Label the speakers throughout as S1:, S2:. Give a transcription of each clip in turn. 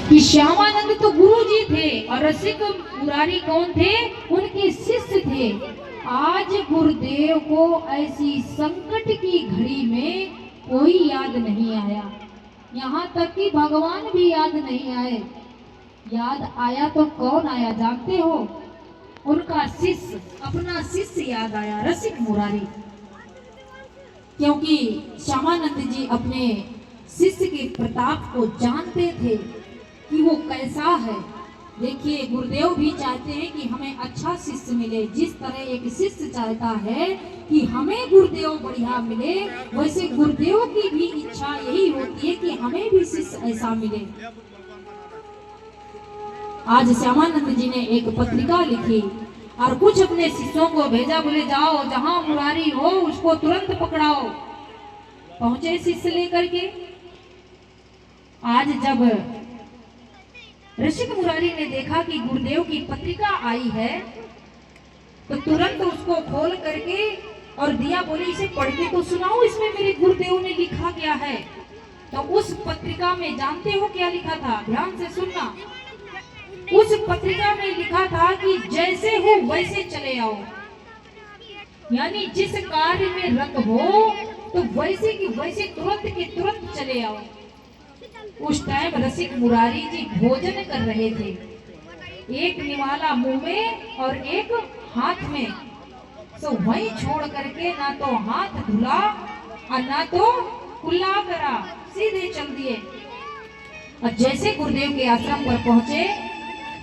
S1: कि श्यामानंद तो गुरु जी थे और रसिक मुरारी कौन थे? उनके शिष्य थे। आज गुरुदेव को ऐसी संकट की घड़ी में कोई याद नहीं आया, यहाँ तक कि भगवान भी याद नहीं आए। याद आया तो कौन आया जानते हो? उनका शिष्य, अपना शिष्य याद आया, रसिक मुरारी। क्योंकि श्यामानंद जी अपने शिष्य के प्रताप को जानते थे कि वो कैसा है। देखिए, गुरुदेव भी चाहते हैं कि हमें अच्छा शिष्य मिले। जिस तरह एक शिष्य चाहता है कि हमें गुरुदेव बढ़िया मिले, वैसे गुरुदेव की भी इच्छा यही होती है कि हमें भी शिष्य ऐसा मिले। आज श्यामानंद जी ने एक पत्रिका लिखी और कुछ अपने शिष्यों को भेजा, बोले जाओ जहां मुरारी हो उसको तुरंत पकड़ाओ। पहुंचे शिष्य लेकर के। आज जब रसिक मुरारी ने देखा कि गुरुदेव की पत्रिका आई है, तो तुरंत उसको खोल करके और दिया, बोले इसे पढ़ के तो सुनाओ, इसमें मेरे गुरुदेव ने लिखा क्या है। तो उस पत्रिका में जानते हो क्या लिखा था? ध्यान से सुनना। उस पत्रिका में लिखा था कि जैसे हो वैसे चले आओ, यानी जिस कार्य में रत हो तो वैसे की वैसे तुरंत के तुरंत चले आओ। उस टाइम रसिक मुरारी जी भोजन कर रहे थे, एक निवाला मुंह में और एक हाथ में। तो वहीं छोड़ करके ना तो हाथ धुला और ना तो कुल्ला करा, सीधे चल दिए। और जैसे गुरुदेव के आश्रम पर पहुंचे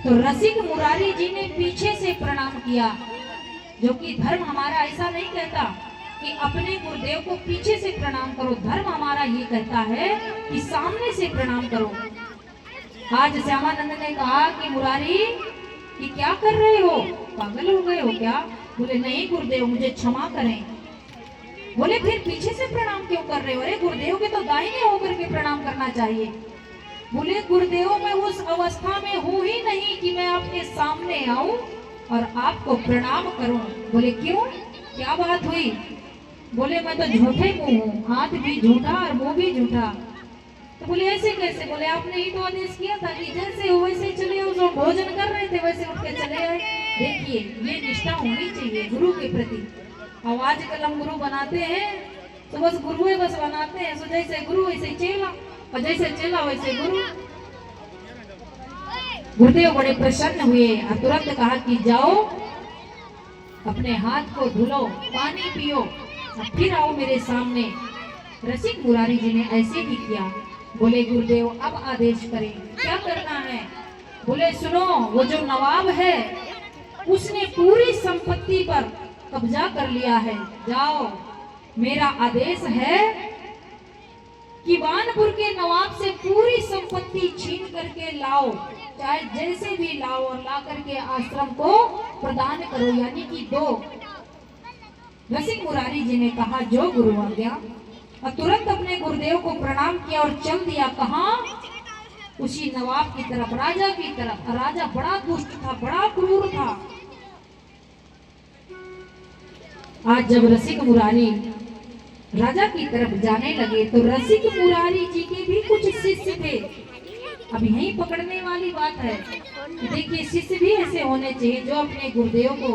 S1: तो रसिक मुरारी जी ने पीछे से प्रणाम किया, जो कि धर्म हमारा ऐसा नहीं कहता कि अपने गुरुदेव को पीछे से प्रणाम करो। धर्म हमारा ये कहता है कि सामने से प्रणाम करो। आज श्यामानंद ने कहा कि मुरारी कि क्या कर रहे हो, पागल हो गए हो क्या? बोले नहीं गुरुदेव, मुझे क्षमा करें। बोले फिर पीछे से प्रणाम क्यों कर रहे हो? अरे गुरुदेव के तो दाहिने होकर के प्रणाम करना चाहिए। बोले गुरुदेव, मैं उस अवस्था में हूँ ही नहीं कि मैं आपके सामने आऊं और आपको प्रणाम करूं। बोले क्यों, क्या बात हुई? बोले मैं तो झूठे मुंह हूँ, हाथ भी झूठा और मुंह भी झूठा। तो बोले ऐसे कैसे? बोले आपने ही तो आदेश किया था कि जैसे हो वैसे चले आओ, जो भोजन कर रहे थे वैसे उठ के चले आए। देखिए, ये निष्ठा होनी चाहिए गुरु के प्रति। अब आजकल हम गुरु बनाते हैं तो बस गुरु बस बनाते हैं, तो जैसे गुरु वैसे चेला और जैसे चेला वैसे गुरु। गुरुदेव बड़े प्रसन्न हुए और तुरंत कहा कि जाओ अपने हाथ को धुलो, पानी पियो और फिर आओ मेरे सामने। रसिक मुरारी जी ने ऐसे ही किया। बोले गुरुदेव अब आदेश करें, क्या करना है? बोले सुनो, वो जो नवाब है उसने पूरी संपत्ति पर कब्जा कर लिया है। जाओ, मेरा आदेश है कि वानपुर के नवाब से पूरी संपत्ति छीन करके लाओ, चाहे जैसे भी लाओ, और ला करके आश्रम को प्रदान करो, यानी कि दो। रसिक मुरारी जी ने कहा जो गुरु आज्ञा, और तुरंत अपने गुरुदेव को प्रणाम किया और चल दिया। कहाँ? उसी नवाब की तरफ, राजा की तरफ। राजा बड़ा दुष्ट था, बड़ा क्रूर था। आज जब रसिक मुरारी राजा की तरफ जाने लगे तो रसिक मुरारी जी के भी कुछ शिष्य थे। अब यही पकड़ने वाली बात है कि देखिए, शिष्य भी ऐसे होने चाहिए जो अपने गुरुदेव को,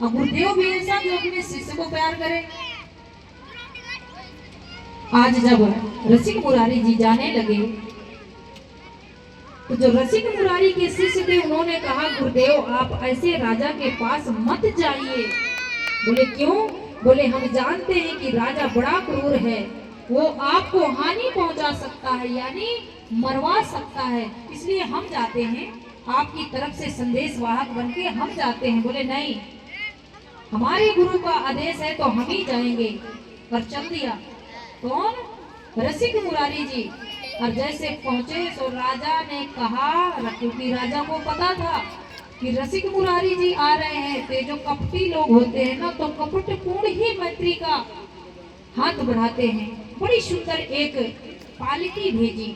S1: और गुरुदेव भी ऐसा जो अपने शिष्य को प्यार करे। आज जब रसिक मुरारी जी जाने लगे तो जो रसिक मुरारी के शिष्य थे उन्होंने कहा गुरुदेव आप ऐसे राजा के पास मत जाइए। बोले क्यों? बोले हम जानते हैं कि राजा बड़ा क्रूर है, वो आपको हानि पहुंचा सकता है, यानी मरवा सकता है, इसलिए हम जाते हैं, आपकी तरफ से संदेश वाहक बनके हम जाते हैं। बोले नहीं, हमारे गुरु का आदेश है तो हम ही जाएंगे। पर चल दिया कौन? रसिक मुरारी जी। और जैसे पहुंचे तो राजा ने कहा, क्योंकि राजा को पता था कि रसिक मुरारी जी आ रहे हैं, तो जो कपटी लोग होते हैं ना, तो कपटपूर्ण ही मैत्री का हाथ बढ़ाते हैं। बड़ी सुंदर एक पालकी भेजी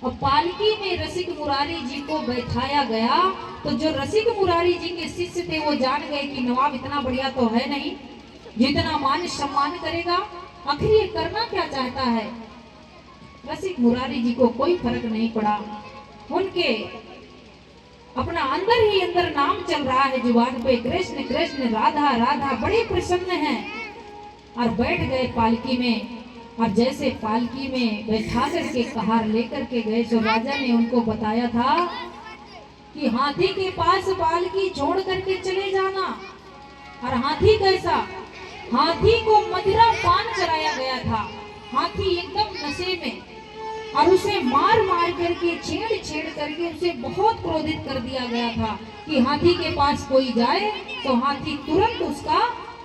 S1: और पालकी में रसिक मुरारी जी को बैठाया गया। तो जो रसिक मुरारी जी के शिष्य थे वो जान गए कि नवाब इतना बढ़िया तो है नहीं जितना मान सम्मान करेगा। आखिर ये करना क्या चाहता है? रसिक मुरारी जी को कोई फर्क नहीं पड़ा। उनके अपना अंदर ही अंदर नाम चल रहा है जुबान पे, कृष्ण कृष्ण राधा राधा, बड़े प्रसन्न हैं। और बैठ गए पालकी में, और जैसे पालकी में बैठा करके कहार लेकर के गए, तो राजा ने उनको बताया था कि हाथी के पास पालकी छोड़ करके चले जाना। और हाथी कैसा, हाथी को मदिरा पान कराया गया था, हाथी एकदम नशे में, और उसे मार मार करके छेड़ छेड़ करके उसे बहुत क्रोधित कर दिया गया था कि हाथी के पास कोई जाए तो हाथी तुरंत उसका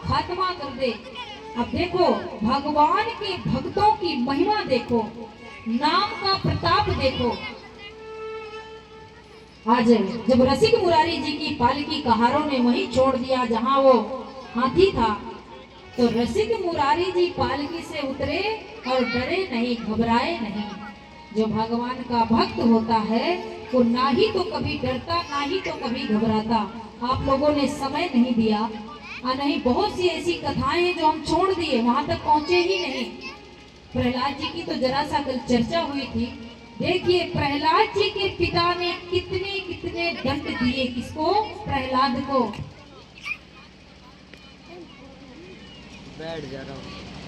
S1: खात्मा कर दे। अब देखो भगवान के भक्तों की महिमा देखो, नाम का प्रताप देखो। आज जब रसिक मुरारी जी की पालकी कहारों ने वहीं छोड़ दिया जहां वो हाथी था, तो रसिक मुरारी जी पालकी से उतरे और डरे नहीं, घबराए नहीं। जो भगवान का भक्त होता है वो ना ही तो कभी डरता, ना ही तो कभी घबराता। आप लोगों ने समय नहीं दिया, नहीं बहुत सी ऐसी कथाएं हैं जो हम छोड़ दिए, वहां तक पहुंचे ही नहीं। प्रहलाद जी की तो जरा सा कल चर्चा हुई थी। देखिए प्रहलाद जी के पिता ने कितने कितने दंड दिए, किसको, प्रहलाद को।
S2: बैठ जा रहा हूँ।